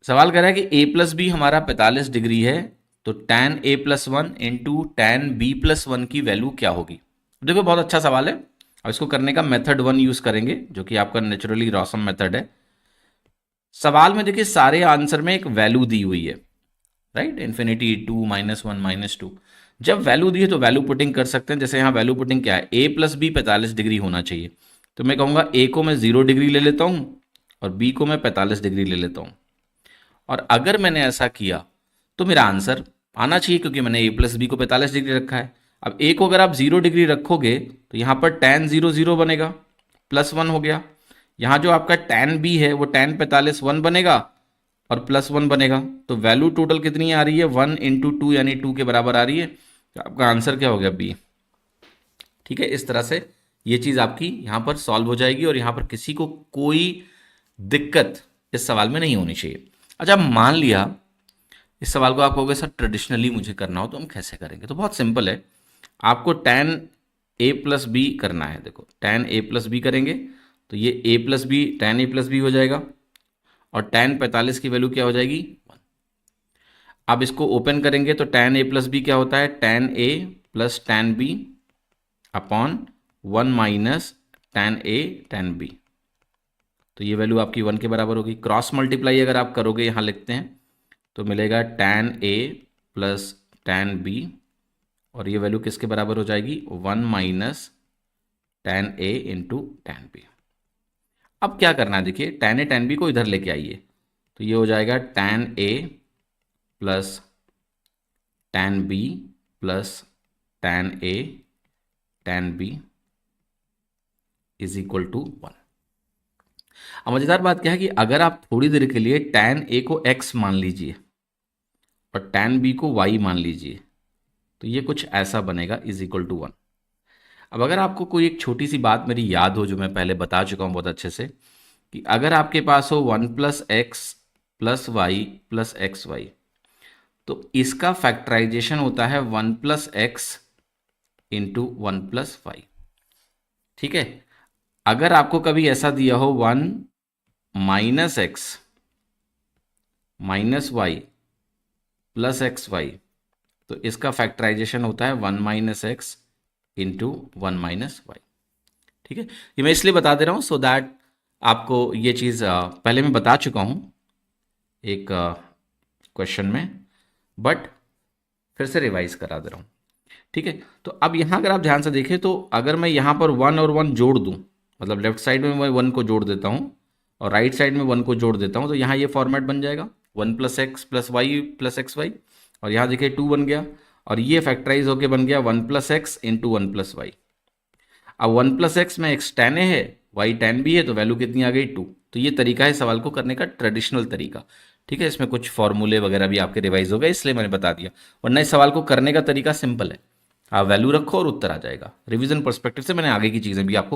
सवाल कर रहा है कि a प्लस बी हमारा 45 डिग्री है, तो tan a plus one into tan B plus one की वैल्यू क्या होगी। देखो बहुत अच्छा सवाल है। अब इसको करने का मेथड वन यूज करेंगे जो कि आपका नेचुरली रॉसम मेथड है। सवाल में देखिए सारे आंसर में एक वैल्यू दी हुई है, राइट, इन्फिनिटी, टू, -1, -2। जब वैल्यू दी है तो वैल्यू पुटिंग कर सकते हैं। जैसे यहाँ वैल्यू पुटिंग क्या है, a प्लस बी 45 डिग्री होना चाहिए, तो मैं कहूँगा a को मैं 0 डिग्री ले लेता हूँ और b को मैं 45 डिग्री ले लेता हूँ। और अगर मैंने ऐसा किया तो मेरा आंसर आना चाहिए, क्योंकि मैंने a प्लस बी को 45 डिग्री रखा है। अब a को अगर आप 0 डिग्री रखोगे तो यहाँ पर tan 0 0 बनेगा, +1 हो गया। यहाँ जो आपका tan b है वो tan 45 1 बनेगा और +1 बनेगा। तो वैल्यू टोटल कितनी आ रही है, 1 इंटू 2 यानी 2 के बराबर आ रही है। तो आपका आंसर क्या हो गया, बी। ठीक है, इस तरह से ये चीज़ आपकी यहाँ पर सॉल्व हो जाएगी और यहाँ पर किसी को कोई दिक्कत इस सवाल में नहीं होनी चाहिए। अच्छा, मान लिया इस सवाल को आप कहोगे सर ट्रेडिशनली मुझे करना हो तो हम कैसे करेंगे, तो बहुत सिंपल है। आपको tan a प्लस बी करना है। देखो tan a प्लस बी करेंगे तो ये a plus B tan a plus B हो जाएगा और tan 45 की वैल्यू क्या हो जाएगी, 1। अब इसको ओपन करेंगे तो tan a प्लस बी क्या होता है, tan a plus tan b upon 1 minus tan a tan b। तो ये वैल्यू आपकी 1 के बराबर होगी। क्रॉस मल्टीप्लाई अगर आप करोगे, यहाँ लिखते हैं, तो मिलेगा tan a plus tan b और ये वैल्यू किसके बराबर हो जाएगी, 1 minus tan a into tan b। अब क्या करना है, देखिए tan a tan b को इधर लेके आइए, तो ये हो जाएगा tan a plus tan b plus tan a tan b is equal to 1। अब मज़ेदार बात क्या है कि अगर आप थोड़ी देर के लिए tan a को x मान लीजिए और tan b को y मान लीजिए, तो ये कुछ ऐसा बनेगा, इज इक्वल टू 1। अब अगर आपको कोई एक छोटी सी बात मेरी याद हो जो मैं पहले बता चुका हूँ बहुत अच्छे से, कि अगर आपके पास हो 1 plus X plus Y plus X Y, तो इसका फैक्टराइजेशन होता है 1 plus X into 1 plus Y. ठीक है, अगर आपको कभी ऐसा दिया हो 1 minus X minus Y plus X Y, तो इसका फैक्टराइजेशन होता है 1 minus X into 1 minus Y. ठीक है, ये मैं इसलिए बता दे रहा हूँ सो दैट आपको ये चीज़ पहले मैं बता चुका हूँ एक क्वेश्चन में, बट फिर से रिवाइज करा दे रहा हूँ। ठीक है, तो अब यहाँ अगर आप ध्यान से देखें तो अगर मैं यहाँ पर 1 और 1 जोड़ दूँ, मतलब लेफ्ट साइड में मैं 1 को जोड़ देता हूँ और राइट साइड में 1 को जोड़ देता हूँ, तो यहाँ ये फॉर्मेट बन जाएगा 1 plus X plus Y plus X Y, और यहाँ देखिए 2 बन गया और ये फैक्टराइज होके बन गया 1 plus X into 1 plus Y. अब 1 प्लस एक्स में एक्स tan a है, वाई tan b है, तो वैल्यू कितनी आ गई, 2। तो ये तरीका है सवाल को करने का, ट्रेडिशनल तरीका। ठीक है, इसमें कुछ फॉर्मूले वगैरह भी आपके रिवाइज हो गए, इसलिए मैंने बता दिया, वरना इस सवाल को करने का तरीका सिंपल है। आप वैल्यू रखो और उत्तर आ जाएगा। रिवीजन पर्सपेक्टिव से मैंने आगे की चीज़ें भी आपको